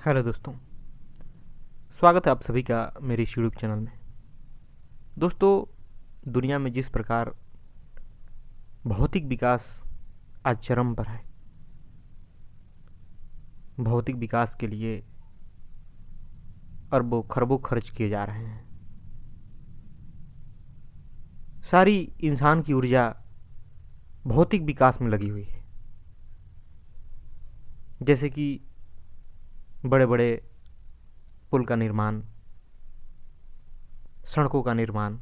Hello दोस्तों, स्वागत है आप सभी का मेरे इस यूट्यूब चैनल में। दोस्तों, दुनिया में जिस प्रकार भौतिक विकास आज चरम पर है, भौतिक विकास के लिए अरबों खरबों खर्च किए जा रहे हैं। सारी इंसान की ऊर्जा भौतिक विकास में लगी हुई है। जैसे कि बड़े बड़े पुल का निर्माण, सड़कों का निर्माण,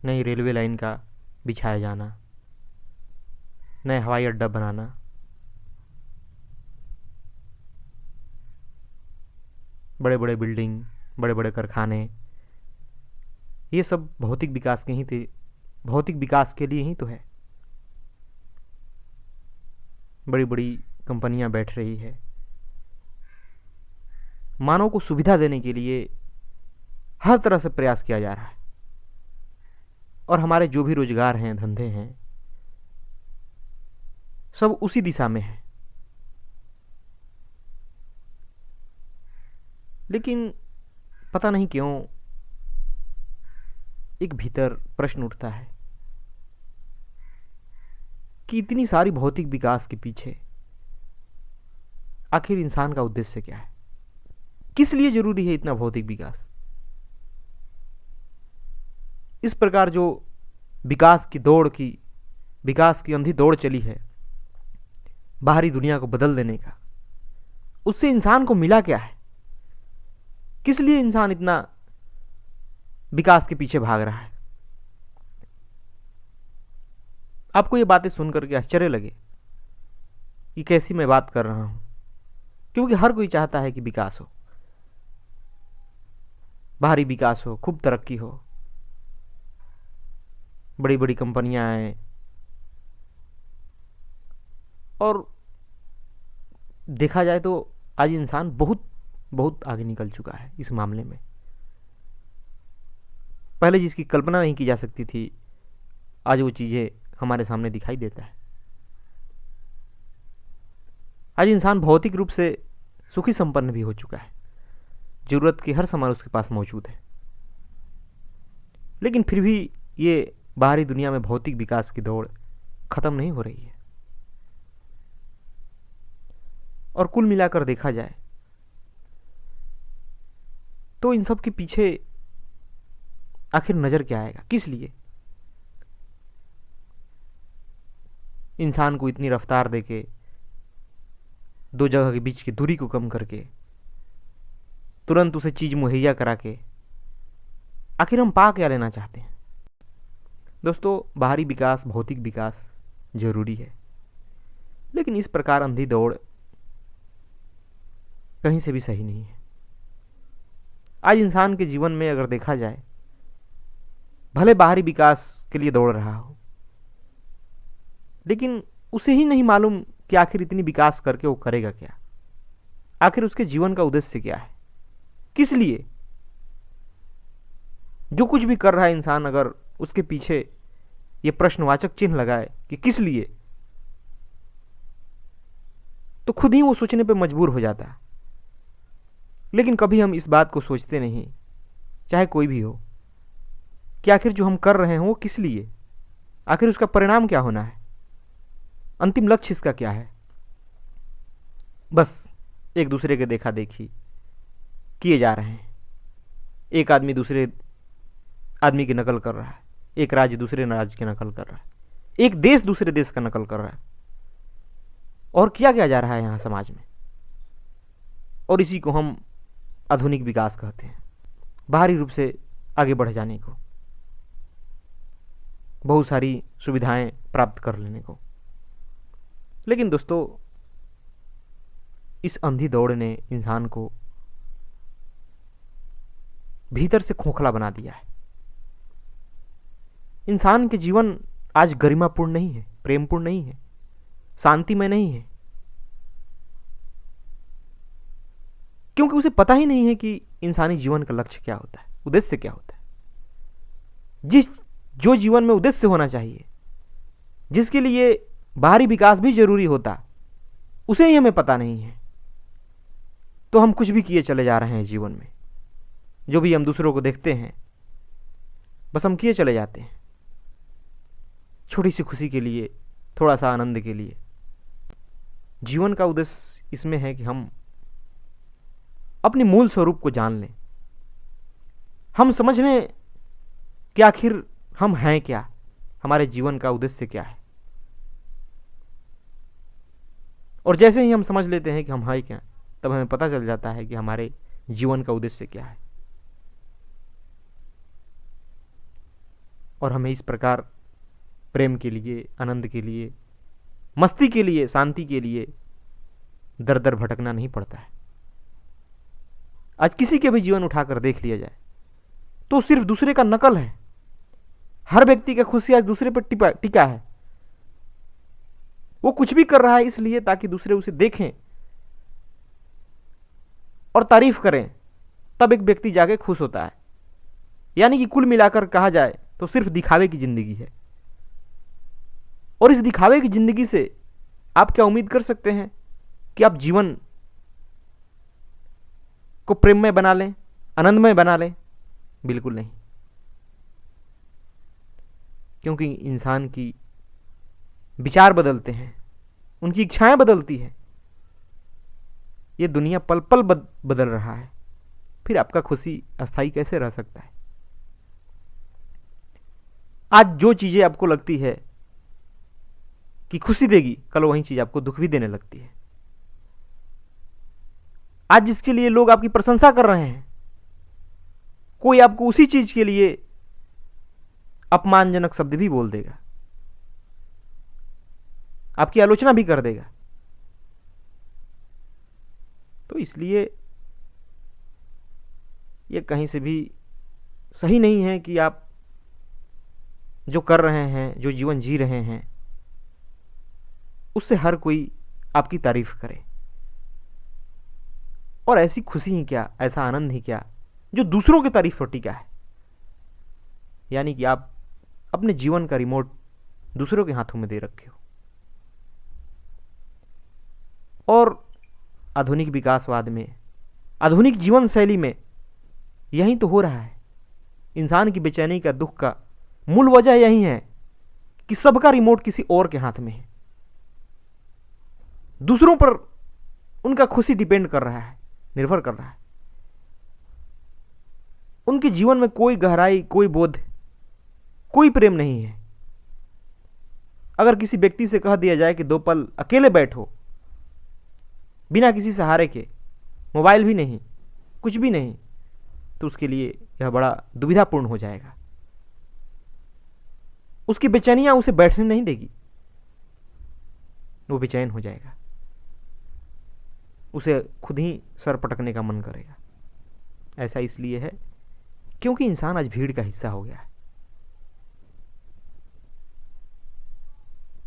नई रेलवे लाइन का बिछाया जाना, नए हवाई अड्डा बनाना, बड़े बड़े बिल्डिंग, बड़े बड़े कारखाने, ये सब भौतिक विकास के ही थे, भौतिक विकास के लिए ही तो है। बड़ी बड़ी कंपनियां बैठ रही है, मानव को सुविधा देने के लिए हर तरह से प्रयास किया जा रहा है। और हमारे जो भी रोजगार हैं, धंधे हैं, सब उसी दिशा में है। लेकिन पता नहीं क्यों एक भीतर प्रश्न उठता है कि इतनी सारी भौतिक विकास के पीछे आखिर इंसान का उद्देश्य क्या है? किस लिए जरूरी है इतना भौतिक विकास? इस प्रकार जो विकास की अंधी दौड़ चली है बाहरी दुनिया को बदल देने का, उससे इंसान को मिला क्या है? किस लिए इंसान इतना विकास के पीछे भाग रहा है? आपको ये बातें सुनकर के आश्चर्य लगे कि कैसी मैं बात कर रहा हूं, क्योंकि हर कोई चाहता है कि विकास हो, बाहरी विकास हो, खूब तरक्की हो, बड़ी बड़ी कंपनियां आए। और देखा जाए तो आज इंसान बहुत बहुत आगे निकल चुका है इस मामले में। पहले जिसकी कल्पना नहीं की जा सकती थी, आज वो चीजें हमारे सामने दिखाई देता है। आज इंसान भौतिक रूप से सुखी संपन्न भी हो चुका है, जरूरत के हर सामान उसके पास मौजूद है। लेकिन फिर भी ये बाहरी दुनिया में भौतिक विकास की दौड़ खत्म नहीं हो रही है। और कुल मिलाकर देखा जाए तो इन सब के पीछे आखिर नजर क्या आएगा? किस लिए इंसान को इतनी रफ्तार देके, दो जगह के बीच की दूरी को कम करके, तुरंत उसे चीज मुहैया करा के आखिर हम पा क्या लेना चाहते हैं? दोस्तों, बाहरी विकास, भौतिक विकास जरूरी है, लेकिन इस प्रकार अंधी दौड़ कहीं से भी सही नहीं है। आज इंसान के जीवन में अगर देखा जाए, भले बाहरी विकास के लिए दौड़ रहा हो, लेकिन उसे ही नहीं मालूम कि आखिर इतनी विकास करके वो करेगा क्या, आखिर उसके जीवन का उद्देश्य क्या है, किस लिए जो कुछ भी कर रहा है इंसान, अगर उसके पीछे ये प्रश्नवाचक चिन्ह लगाए कि किस लिए, तो खुद ही वो सोचने पे मजबूर हो जाता है। लेकिन कभी हम इस बात को सोचते नहीं, चाहे कोई भी हो, कि आखिर जो हम कर रहे हैं वो किस लिए, आखिर उसका परिणाम क्या होना है, अंतिम लक्ष्य इसका क्या है। बस एक दूसरे के देखा देखी किए जा रहे हैं। एक आदमी दूसरे आदमी की नकल कर रहा है, एक राज्य दूसरे राज्य की नकल कर रहा है, एक देश दूसरे देश का नकल कर रहा है। और किया क्या जा रहा है यहां समाज में? और इसी को हम आधुनिक विकास कहते हैं, बाहरी रूप से आगे बढ़ जाने को, बहुत सारी सुविधाएं प्राप्त कर लेने को। लेकिन दोस्तों, इस अंधी दौड़ ने इंसान को भीतर से खोखला बना दिया है। इंसान के जीवन आज गरिमापूर्ण नहीं है, प्रेमपूर्ण नहीं है, शांतिमय नहीं है, क्योंकि उसे पता ही नहीं है कि इंसानी जीवन का लक्ष्य क्या होता है, उद्देश्य क्या होता है। जो जीवन में उद्देश्य होना चाहिए, जिसके लिए बाहरी विकास भी जरूरी होता, उसे ही हमें पता नहीं है। तो हम कुछ भी किए चले जा रहे हैं जीवन में। जो भी हम दूसरों को देखते हैं बस हम किए चले जाते हैं, छोटी सी खुशी के लिए, थोड़ा सा आनंद के लिए। जीवन का उद्देश्य इसमें है कि हम अपने मूल स्वरूप को जान लें, हम समझ लें कि आखिर हम हैं क्या, हमारे जीवन का उद्देश्य क्या है। और जैसे ही हम समझ लेते हैं कि हम हैं क्या, तब हमें पता चल जाता है कि हमारे जीवन का उद्देश्य क्या है। और हमें इस प्रकार प्रेम के लिए, आनंद के लिए, मस्ती के लिए, शांति के लिए दर दर भटकना नहीं पड़ता है। आज किसी के भी जीवन उठाकर देख लिया जाए तो सिर्फ दूसरे का नकल है। हर व्यक्ति का खुशी आज दूसरे पर टिका है। वो कुछ भी कर रहा है इसलिए ताकि दूसरे उसे देखें और तारीफ करें, तब एक व्यक्ति जाके खुश होता है। यानी कि कुल मिलाकर कहा जाए तो सिर्फ दिखावे की जिंदगी है। और इस दिखावे की जिंदगी से आप क्या उम्मीद कर सकते हैं कि आप जीवन को प्रेममय बना लें, आनंदमय बना लें? बिल्कुल नहीं। क्योंकि इंसान की विचार बदलते हैं, उनकी इच्छाएं बदलती हैं। ये दुनिया पल पल बदल रहा है, फिर आपका खुशी अस्थायी कैसे रह सकता है? आज जो चीजें आपको लगती है कि खुशी देगी, कल वही चीज आपको दुख भी देने लगती है। आज जिसके लिए लोग आपकी प्रशंसा कर रहे हैं, कोई आपको उसी चीज के लिए अपमानजनक शब्द भी बोल देगा, आपकी आलोचना भी कर देगा। तो इसलिए ये कहीं से भी सही नहीं है कि आप जो कर रहे हैं, जो जीवन जी रहे हैं, उससे हर कोई आपकी तारीफ करे। और ऐसी खुशी ही क्या, ऐसा आनंद ही क्या जो दूसरों की तारीफ पर टिका है। यानी कि आप अपने जीवन का रिमोट दूसरों के हाथों में दे रखे हो। और आधुनिक विकासवाद में, आधुनिक जीवन शैली में यही तो हो रहा है। इंसान की बेचैनी का, दुख का मूल वजह यही है कि सबका रिमोट किसी और के हाथ में है। दूसरों पर उनका खुशी डिपेंड कर रहा है, निर्भर कर रहा है। उनके जीवन में कोई गहराई, कोई बोध, कोई प्रेम नहीं है। अगर किसी व्यक्ति से कह दिया जाए कि 2 पल अकेले बैठो, बिना किसी सहारे के, मोबाइल भी नहीं, कुछ भी नहीं, तो उसके लिए यह बड़ा दुविधापूर्ण हो जाएगा। उसकी बेचैनियां उसे बैठने नहीं देगी, वो बेचैन हो जाएगा, उसे खुद ही सर पटकने का मन करेगा। ऐसा इसलिए है क्योंकि इंसान आज भीड़ का हिस्सा हो गया है।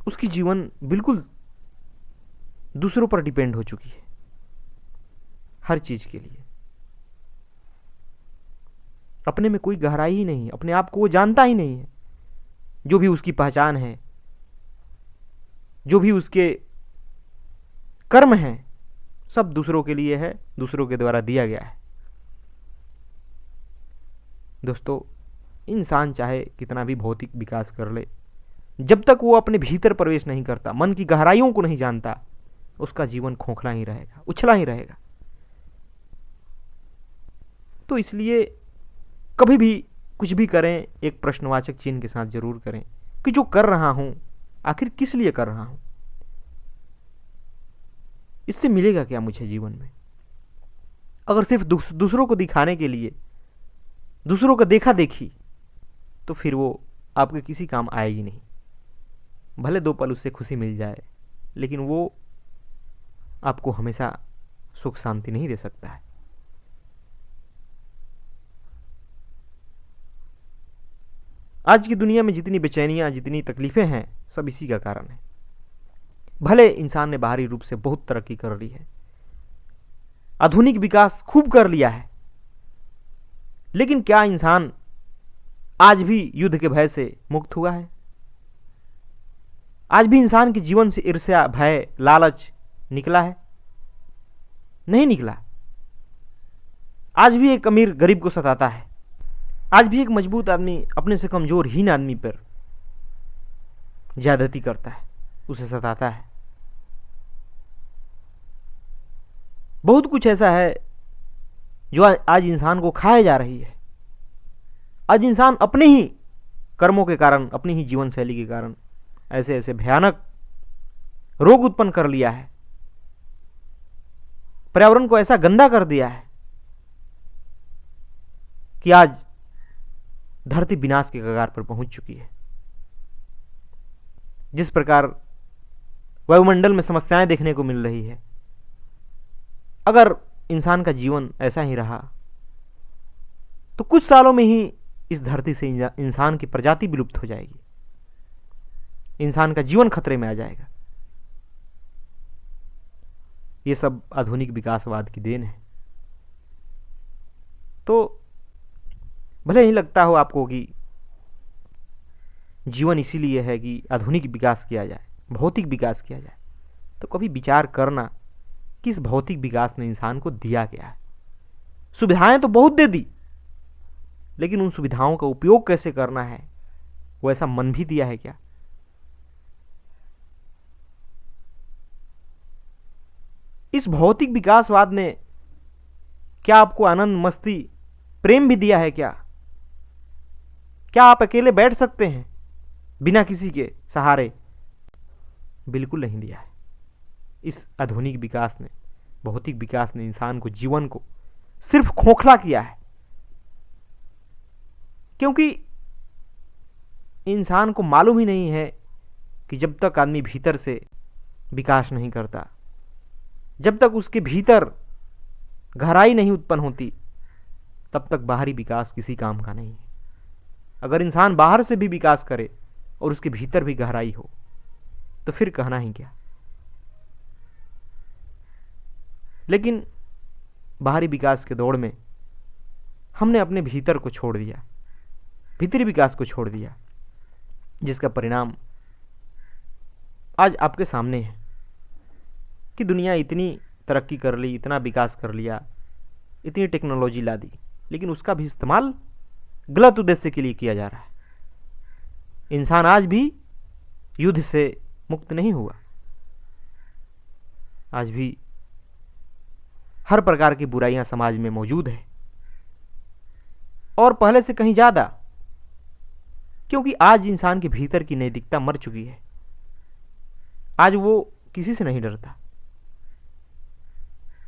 उसकी जीवन बिल्कुल दूसरों पर डिपेंड हो चुकी है, हर चीज के लिए। अपने में कोई गहराई ही नहीं, अपने आप को वो जानता ही नहीं है। जो भी उसकी पहचान है, जो भी उसके कर्म हैं, सब दूसरों के लिए है, दूसरों के द्वारा दिया गया है। दोस्तों, इंसान चाहे कितना भी भौतिक विकास कर ले, जब तक वो अपने भीतर प्रवेश नहीं करता, मन की गहराइयों को नहीं जानता, उसका जीवन खोखला ही रहेगा, उछला ही रहेगा। तो इसलिए कभी भी कुछ भी करें, एक प्रश्नवाचक चिन्ह के साथ जरूर करें कि जो कर रहा हूं आखिर किस लिए कर रहा हूं, इससे मिलेगा क्या मुझे जीवन में। अगर सिर्फ दूसरों को दिखाने के लिए, दूसरों का देखा देखी, तो फिर वो आपके किसी काम आएगी नहीं। भले 2 पल उससे खुशी मिल जाए, लेकिन वो आपको हमेशा सुख शांति नहीं दे सकता है। आज की दुनिया में जितनी बेचैनियां, जितनी तकलीफें हैं, सब इसी का कारण है। भले इंसान ने बाहरी रूप से बहुत तरक्की कर ली है, आधुनिक विकास खूब कर लिया है, लेकिन क्या इंसान आज भी युद्ध के भय से मुक्त हुआ है? आज भी इंसान के जीवन से ईर्ष्या, भय, लालच निकला है? नहीं निकला। आज भी एक अमीर गरीब को सताता है, आज भी एक मजबूत आदमी अपने से कमजोर हीन आदमी पर ज्यादती करता है, उसे सताता है। बहुत कुछ ऐसा है जो आज इंसान को खाए जा रही है। आज इंसान अपने ही कर्मों के कारण, अपनी ही जीवन शैली के कारण ऐसे ऐसे भयानक रोग उत्पन्न कर लिया है, पर्यावरण को ऐसा गंदा कर दिया है कि आज धरती विनाश के कगार पर पहुंच चुकी है। जिस प्रकार वायुमंडल में समस्याएं देखने को मिल रही है, अगर इंसान का जीवन ऐसा ही रहा तो कुछ सालों में ही इस धरती से इंसान की प्रजाति विलुप्त हो जाएगी, इंसान का जीवन खतरे में आ जाएगा। ये सब आधुनिक विकासवाद की देन है। तो भले ही लगता हो आपको कि जीवन इसीलिए है कि आधुनिक विकास किया जाए, भौतिक विकास किया जाए, तो कभी विचार करना कि इस भौतिक विकास ने इंसान को दिया क्या है। सुविधाएं तो बहुत दे दी, लेकिन उन सुविधाओं का उपयोग कैसे करना है, वो ऐसा मन भी दिया है क्या? इस भौतिक विकासवाद ने क्या आपको आनंद, मस्ती, प्रेम भी दिया है क्या? क्या आप अकेले बैठ सकते हैं बिना किसी के सहारे? बिल्कुल नहीं दिया है। इस आधुनिक विकास ने, भौतिक विकास ने इंसान को, जीवन को सिर्फ खोखला किया है, क्योंकि इंसान को मालूम ही नहीं है कि जब तक आदमी भीतर से विकास नहीं करता, जब तक उसके भीतर गहराई नहीं उत्पन्न होती, तब तक बाहरी विकास किसी काम का नहीं है। अगर इंसान बाहर से भी विकास करे और उसके भीतर भी गहराई हो, तो फिर कहना ही क्या। लेकिन बाहरी विकास के दौड़ में हमने अपने भीतर को छोड़ दिया, भीतरी विकास को छोड़ दिया, जिसका परिणाम आज आपके सामने है कि दुनिया इतनी तरक्की कर ली, इतना विकास कर लिया, इतनी टेक्नोलॉजी ला दी, लेकिन उसका भी इस्तेमाल गलत उद्देश्य के लिए किया जा रहा है। इंसान आज भी युद्ध से मुक्त नहीं हुआ, आज भी हर प्रकार की बुराइयां समाज में मौजूद है, और पहले से कहीं ज्यादा, क्योंकि आज इंसान के भीतर की नैतिकता मर चुकी है। आज वो किसी से नहीं डरता,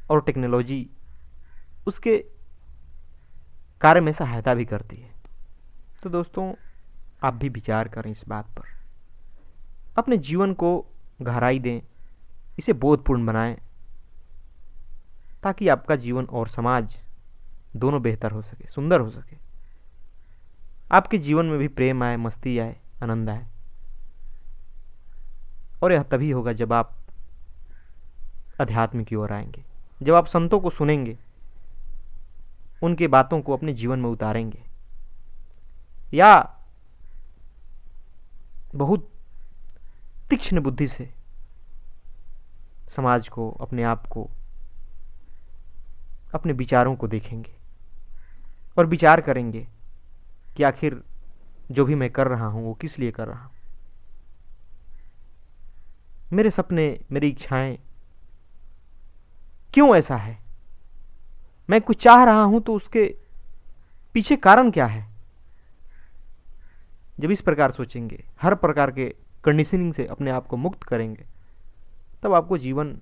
और टेक्नोलॉजी उसके कार्य में सहायता भी करती है। तो दोस्तों, आप भी विचार करें इस बात पर, अपने जीवन को गहराई दें, इसे बोधपूर्ण बनाएं, ताकि आपका जीवन और समाज दोनों बेहतर हो सके, सुंदर हो सके, आपके जीवन में भी प्रेम आए, मस्ती आए, आनंद आए। और यह तभी होगा जब आप अध्यात्म की ओर आएंगे, जब आप संतों को सुनेंगे, उनके बातों को अपने जीवन में उतारेंगे, या बहुत तीक्ष्ण बुद्धि से समाज को, अपने आप को, अपने विचारों को देखेंगे और विचार करेंगे कि आखिर जो भी मैं कर रहा हूं वो किस लिए कर रहा हूं। मेरे सपने, मेरी इच्छाएं क्यों ऐसा है? मैं कुछ चाह रहा हूं तो उसके पीछे कारण क्या है? जब इस प्रकार सोचेंगे, हर प्रकार के कंडीशनिंग से अपने आप को मुक्त करेंगे, तब आपको जीवन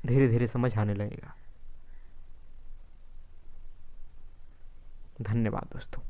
धीरे धीरे समझ आने लगेगा। धन्यवाद दोस्तों।